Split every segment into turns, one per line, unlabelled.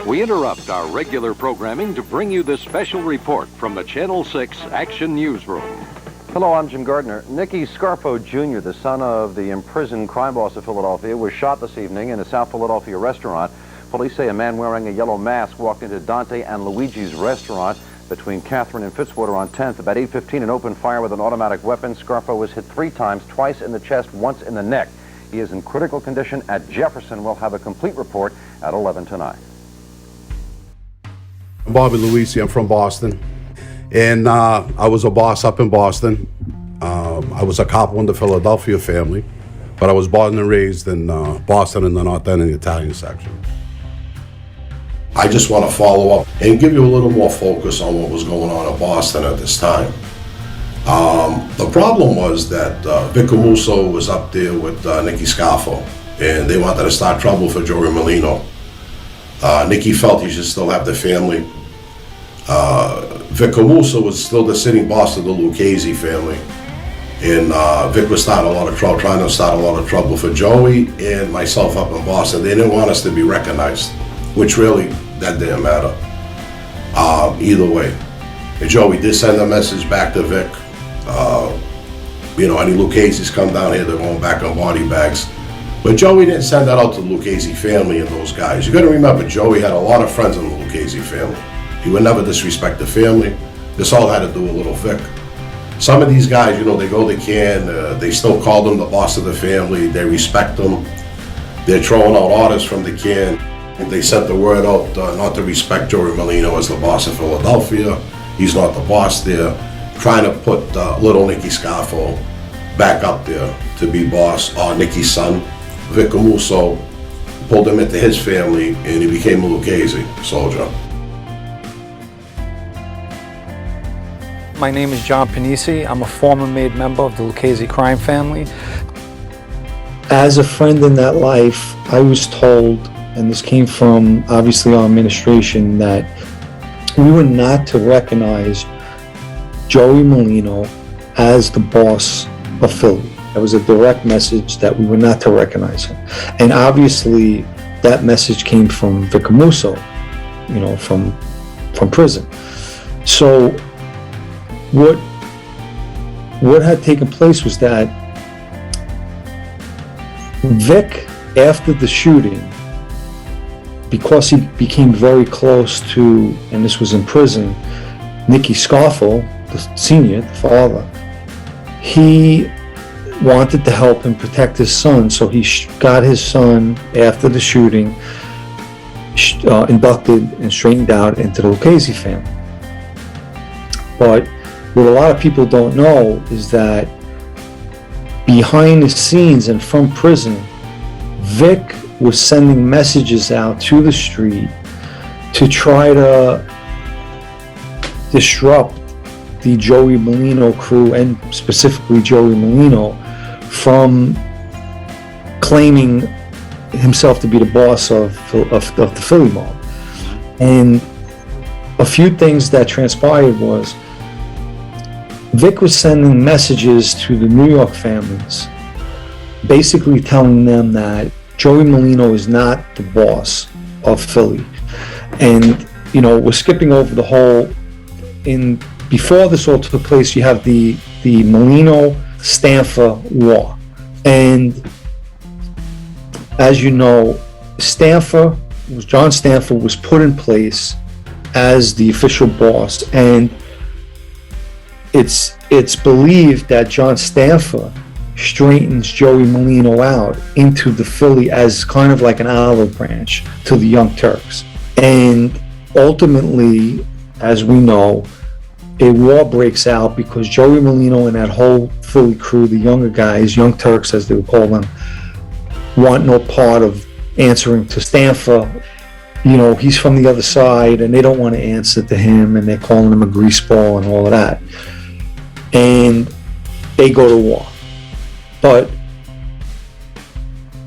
We interrupt our regular programming to bring you this special report from the Channel 6 Action Newsroom.
Hello, I'm Jim Gardner. Nicky Scarfo Jr., the son of the imprisoned crime boss of Philadelphia, was shot this evening in a South Philadelphia restaurant. Police say a man wearing a yellow mask walked into Dante and Luigi's restaurant between Catherine and Fitzwater on 10th. About 8:15, and opened fire with an automatic weapon. Scarfo was hit 3 times, twice in the chest, once in the neck. He is in critical condition at Jefferson. We'll have a complete report at 11 tonight.
I'm Bobby Luisi. I'm from Boston. And I was a boss up in Boston. I was a cop in the Philadelphia family, but I was born and raised in Boston in the North End in the Italian section. I just want to follow up and give you a little more focus on what was going on in Boston at this time. The problem was that Vic Camuso was up there with Nicky Scarfo, and they wanted to start trouble for Joey Merlino. Nicky felt he should still have the family. Vic Camuso was still the sitting boss of the Lucchese family, and Vic was starting a lot of trouble, trying to start a lot of trouble for Joey and myself up in Boston. They didn't want us to be recognized, which really, that didn't matter. Either way. And Joey did send a message back to Vic. Any Lucchese's come down here, they're going back on body bags. But Joey didn't send that out to the Lucchese family and those guys. You got to remember, Joey had a lot of friends in the Lucchese family. He would never disrespect the family. This all had to do with little Vic. Some of these guys, they go, they can, they still call them the boss of the family. They respect them. They're throwing out orders from the can. And they sent the word out not to respect Joey Merlino as the boss of Philadelphia. He's not the boss there. Trying to put little Nicky Scarfo back up there to be boss. Nicky's son, Vic Camuso, pulled him into his family, and he became a Lucchese soldier.
My name is John Pennisi. I'm a former made member of the Lucchese crime family.
As a friend in that life, I was told, and this came from obviously our administration, that we were not to recognize Joey Merlino as the boss of Philly. That was a direct message that we were not to recognize him. And obviously that message came from Vic Camuso, from prison. So what had taken place was that Vic, after the shooting, because he became very close to, and this was in prison, Nicky Scarfo, the senior, the father, he wanted to help him protect his son, so he got his son, after the shooting, inducted and straightened out into the Lucchese family. But what a lot of people don't know is that behind the scenes and from prison, Vic was sending messages out to the street to try to disrupt the Joey Merlino crew, and specifically Joey Merlino, from claiming himself to be the boss of the Philly mob. And a few things that transpired was Vic was sending messages to the New York families, basically telling them that Joey Merlino is not the boss of Philly. And, we're skipping over the whole, before this all took place, you have the Merlino-Stanfa war. And as you know, John Stanfa was put in place as the official boss, and it's believed that John Stanfa straightens Joey Merlino out into the Philly as kind of like an olive branch to the Young Turks. And ultimately, as we know, a war breaks out because Joey Merlino and that whole Philly crew, the younger guys, Young Turks as they would call them, want no part of answering to Stanfa. He's from the other side and they don't want to answer to him, and they're calling him a greaseball and all of that. And they go to war. But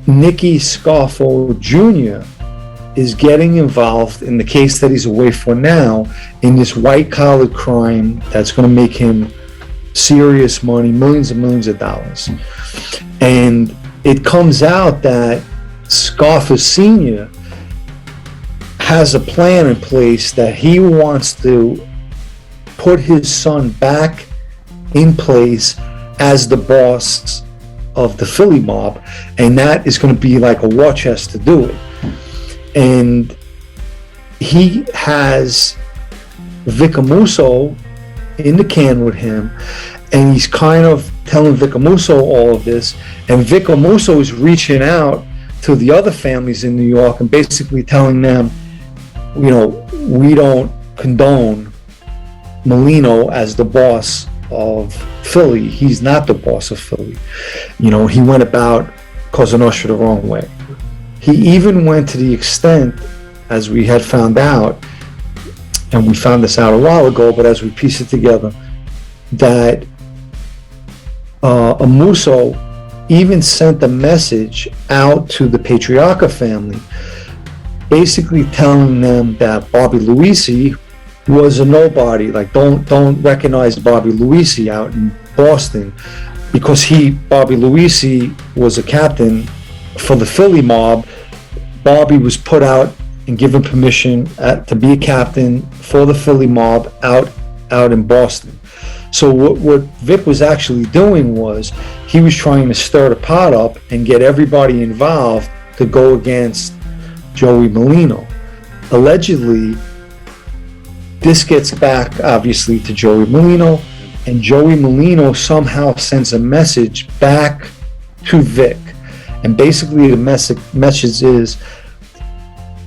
Nicky Scarfo Jr. is getting involved in the case that he's away for now, in this white-collar crime that's going to make him serious money, millions and millions of dollars. And it comes out that Scarfo Sr. has a plan in place that he wants to put his son back in place as the boss of the Philly mob, and that is going to be like a war chest to do it. And he has Vic Amuso in the can with him, and he's kind of telling Vic Amuso all of this, and Vic Amuso is reaching out to the other families in New York and basically telling them, you know, we don't condone Merlino as the boss of Philly. He's not the boss of Philly. You know, he went about CosaNostra the wrong way. He even went to the extent, as we had found out, and we found this out a while ago, but as we piece it together, that Amuso even sent a message out to the Patriarca family, basically telling them that Bobby Luisi was a nobody. Like, don't recognize Bobby Luisi out in Boston, because Bobby Luisi was a captain for the Philly mob. Bobby was put out and given permission to be a captain for the Philly mob out in Boston. So what Vic was actually doing was he was trying to stir the pot up and get everybody involved to go against Joey Merlino. Allegedly, this gets back obviously to Joey Merlino, and Joey Merlino somehow sends a message back to Vic. And basically the message is,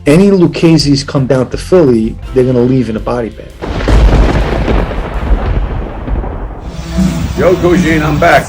any Lucchese's come down to Philly, they're going to leave in a body bag.
Yo, Cousine, I'm back.